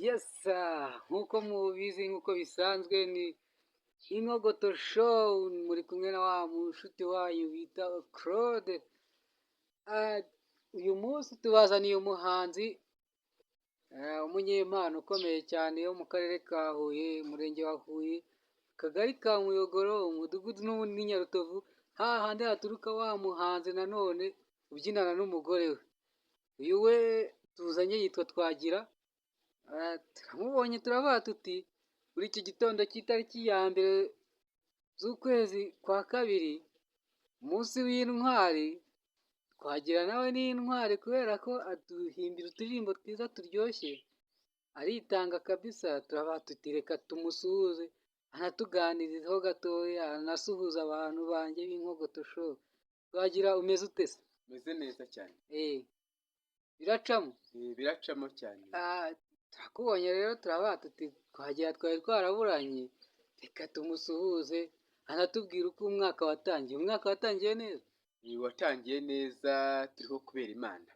Yesa nk'uko mubizi nk'uko bisanzwe ni Inkogoto show, muri kumwe na wa mushuti wanyu bita Claude. Uyu munsi tubazaniye umuhanzi umunyempano ukomeye cyane wo mu karere ka Huye, umurenge wa Huye, akagari ka Muyogoro, umudugudu ni Nyarutovu, hahandi haturuka wa muhanzi nanone ubyinana n'umugore we. Uyu we tuzanye yitwa Twagira. Turamubonye turavuga tuti muri iki gitondo cy'itariki ya mbere z'ukwezi kwa kabiri, umunsi w'intwari, Twagira nawe ni intwari kubera ko aduhimbira uturirimbo twiza turyoshye, aritanga kabisa. Turavuga tuti reka tumusuhuze anatuganirizeho gatoya, anasuhuza abantu banjye b'Inkogoto show. Twagira umeze ute se? Meze neza cyane. Biracamo? Biracamo cyane. Turakubonye rero turavuga tuti Twagira twari twaraburanye, reka tumusuhuze anatubwira uko umwaka watangiye. Umwaka watangiye neza? Watangiye neza, turiho kubera Imana.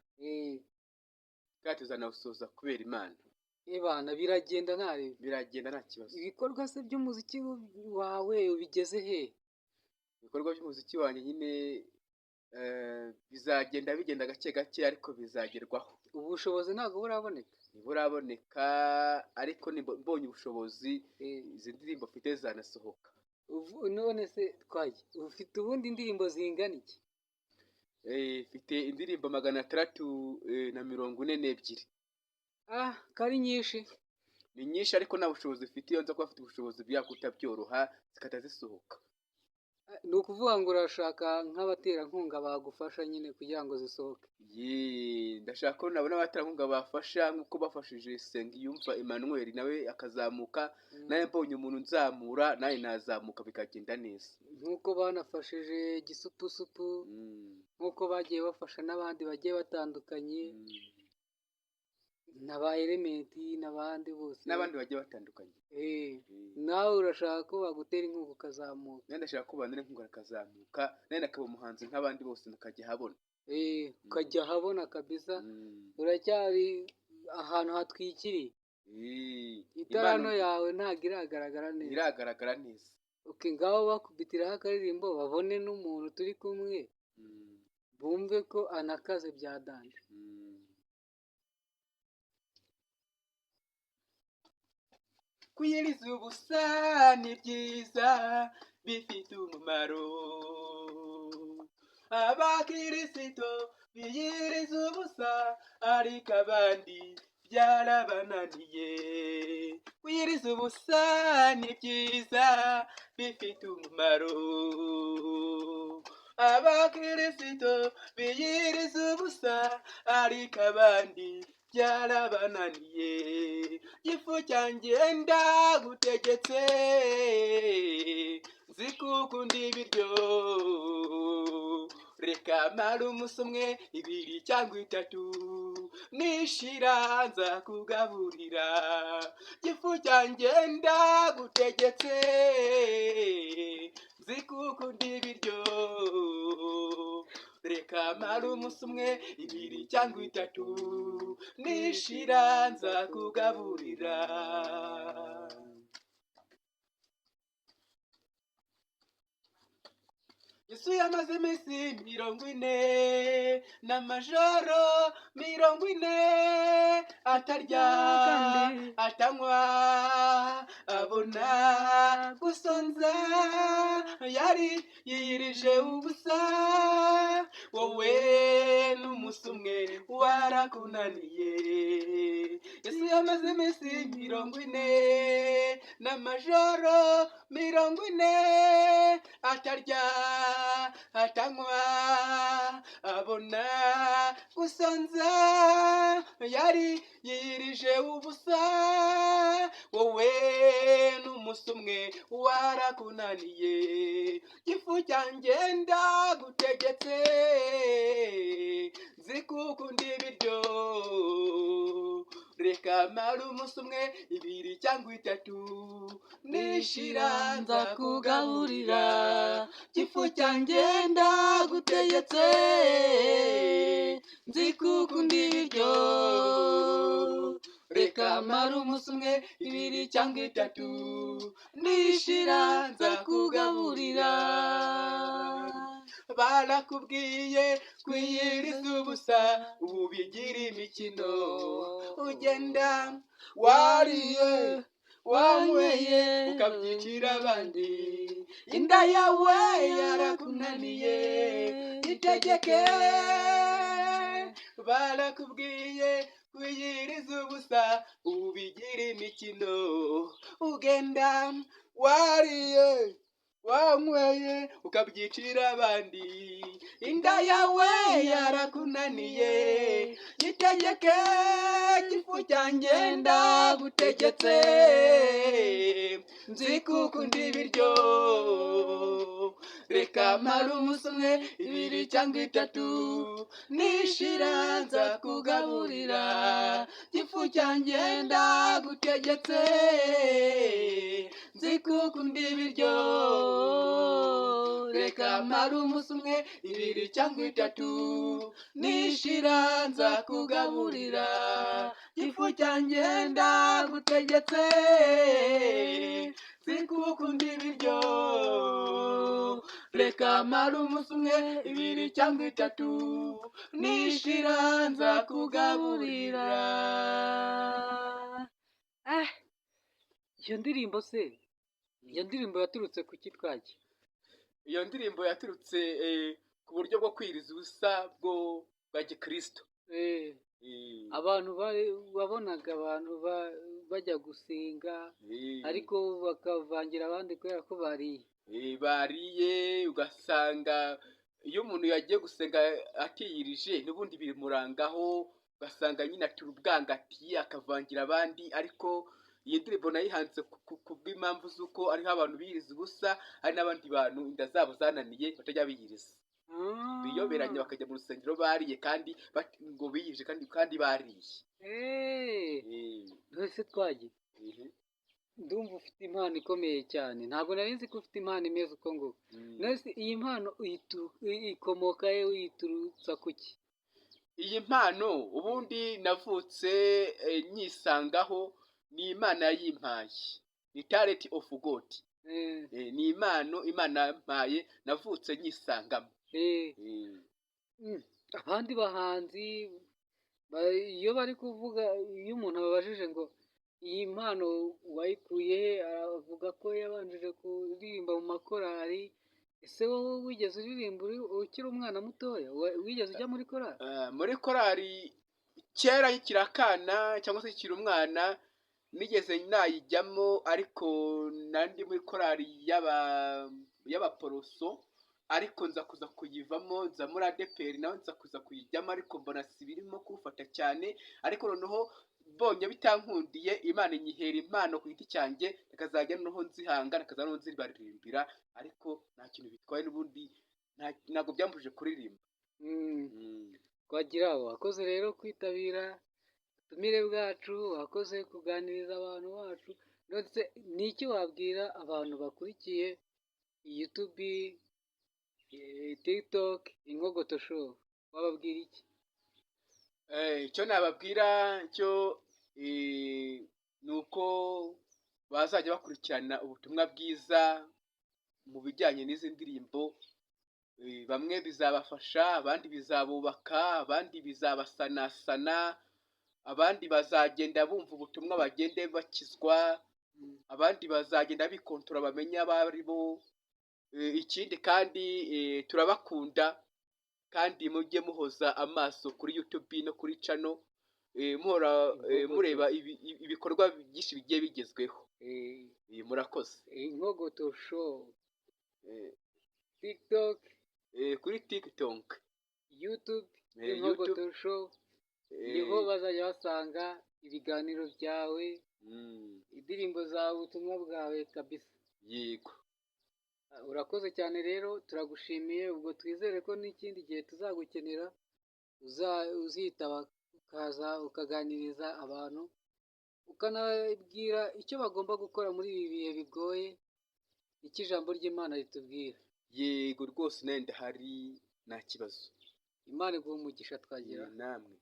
Kandi tuzanawusoza kubera Imana. Bana biragenda Biragenda nta kibazo. Ibikorwa se by'umuziki wawe ubigeze he? Ibikorwa by'umuziki wanjye nyine bizagenda bigenda gake gake, ariko bizagerwaho. Ubushobozi ntabwo buraboneka? Ntiburaboneka, ariko mbonye ubushobozi izi ndirimbo mfite zanasohoka. None se Twagira ufite ubundi indirimbo zingana iki? Mfite indirimbo 642. Kari nyinshi? Ni nyinshi, ariko nta bushobozi mfite. Iyo nza kuba afite ubushobozi byakuta byoroha zikata zisohoka. Ni ukuvuga ngo urashaka nk'abaterankunga bagufasha nyine kugira ngo zisohoke? Ndashaka ko nabona abaterankunga bafasha nk'uko bafashije Nsengiyumva Emmanuel nawe akazamuka, nawe mbonye umuntu nzamura nawe nazamuka bikagenda neza. Nk'uko banafashije Gisupusupu, nk'uko bagiye bafasha n'abandi bagiye batandukanye, na ba Elementi n'abandi bose. N'abandi bagiye batandukanye. Nawe urashaka ko bagutera inkunga ukazamuka? Nawe ndashaka ko bantera inkunga akazamuka, nawe nakaba umuhanzi nk'abandi bose nakajya habona. Ukajya habona kabisa. Uracyari ahantu hatwikiriye. Itarano yawe ntabwo iragaragara neza. Iragaragara neza. Ngaho bakubitiraho akaririmbo babone n'umuntu turi kumwe, bumve ko anakaze bya danje. Kwiyiriza ubusa ni byiza, bifite umumaro. Abakirisito biyiriza ubusa, ariko abandi byarabananiye. Kwiyiriza ubusa ni byiza, bifite umumaro. Abakirisito biyiriza ubusa, ariko abandi byarabananiye. Ifu cyanjye ndagutegetse, nzi kuko undi ibiryo. Reka mara umunsi umwe, 2 cyangwa 3, nishira nzakugaburira. Ifu cyanjye ndagutegetse, nzi kuko undi ibiryo. Reka mara umunsi umwe, 2 cyangwa 3, nishira nzakugaburira. Yesu yamaze iminsi 40 n'amajoro 40, atarya atanywa, abona gusonza. Yari yiyirije ubusa, wowe n'umunsi umwe warakunaniye. Yesu yamaze iminsi 40 n'amajoro 40, atarya atanywa, abona gusonza. Yari yiyirije ubusa, wowe n'umunsi umwe warakunaniye. Ifu cyanjye ndagutegetse, nzi kuko undi ibiryo. Reka mara umunsi umwe, 2 cyangwa 3, nishira nzakugaburira. Ifu cyanjye ndagutegetse, nzi kuko undi ibiryo. reka mara umunsi umwe ibiri cyangwa itatu nishira nza kugaburira. Barakubwiye kwiyiriza ubusa ubu bigira imikino, ugenda wariye wanyweye ukabyicira abandi, inda yawe yarakunaniye itegeke. Barakubwiye kwiyiriza ubusa ubu bigira imikino, ugenda wariye wanyweye ukabyicira abandi, inda yawe yarakunaniye itegeke. Igifu cyanjye ndagutegetse, nzi kukunda ibiryo, reka mara umunsi umwe ibiri cyangwa itatu nishira nza kugaburira. Igifu cyanjye ndagutegetse, nzi kukunda ibiryo, reka mara umunsi umwe ibiri cyangwa itatu nishira nza kugaburira. Igifu cyanjye ndagutegetse, nzi kukunda ibiryo, reka mara umunsi umwe ibiri cyangwa itatu nishira nza kugaburira. Iyo ndirimbo se, iyo ndirimbo yaturutse ku kitwaki? Iyo ndirimbo yaturutse ku buryo bwo kwiriza ubusa bwa gikristo. Abantu wabonaga abantu bajya gusenga ariko bakavangira abandi kubera ko bariye, ugasanga iyo umuntu yagiye gusenga atiyirije n'ubundi bimurangaho, ugasanga nyine atura ubwangati akavangira abandi. Ariko iyi ndirimbo nayihanze ku bw'impamvu z'uko ariho abantu biyiriza ubusa, hari n'abandi bantu inda zabo zananiye batajya biyiriza, biyoberanya bakajya mu rusengero bariye kandi ngo biyirije kandi bariye. Ese twagiye ndumva ufite impano ikomeye cyane, ntabwo nari nzi ko ufite impano imeze uko ngo. Iyi mpano ikomoka he, uyiturutsa kuki? Iyi mpano ubundi navutse nyisangaho, ni Imana yayimpaye, ni talent of God. Ni impano Imana yampaye, navutse nyisangamo. Abandi bahanzi iyo bari kuvuga, iyo umuntu ababajije ngo iyi mpano wayikuye he, avuga ko yabanjije kuririmba mu makorali. Ese wowe wigeze uririmba ukiri umwana mutoya? Wigeze ujya muri korali? Muri korali kera nkiri akana cyangwa se nkiri umwana nigeze nayijyamo, ariko nandi muri korali y'abaporoso, ariko nza kuza kuyivamo, nza muri ADEPR nawe nza kuza kuyijyamo, ariko mbona si birimo kumfata cyane. Ariko noneho bonye bitankundiye, Imana inyihera impano ku giti cyanjye, akazajya noneho nzihanga, akaza noneho nzibaririmbira, ariko nta kintu bitwaye, n'ubundi ntabwo byambujije kuririmba. Twagira wakoze rero kwitabira ubutumire bwacu, wakoze kuganiriza abantu bacu. Ndetse ni iki wabwira abantu bakurikiye YouTube, TikTok, Inkogoto Show? Wababwira iki? Icyo nababwira cyo ni uko bazajya bakurikirana ubutumwa bwiza mu bijyanye n'izi ndirimbo. Bamwe bizabafasha, abandi bizabubaka, abandi bizabasanasana, abandi bazagenda bumva ubutumwa bagende bakizwa, abandi bazagenda bikontora bamenye abo ari bo. Ikindi kandi turabakunda, kandi mujye muhoza amaso kuri YouTube no kuri channel, muhora mureba ibikorwa byinshi bigiye bigezweho. Murakoze. Inkogoto Show, TikTok, kuri TikTok, YouTube, Inkogoto Show, niho bazajya basanga ibiganiro byawe, indirimbo zawe, ubutumwa bwawe kabisa. Yego. Urakoze cyane rero, turagushimiye. Ubwo twizere ko n'ikindi gihe tuzagukenera uzitaba, ukaza ukaganiriza abantu, ukanababwira icyo bagomba gukora muri ibi bihe bigoye, icyo ijambo ry'Imana ritubwira. Yego rwose, nawe ndahari, nta kibazo. Imana iguhe umugisha. Twagira namwe.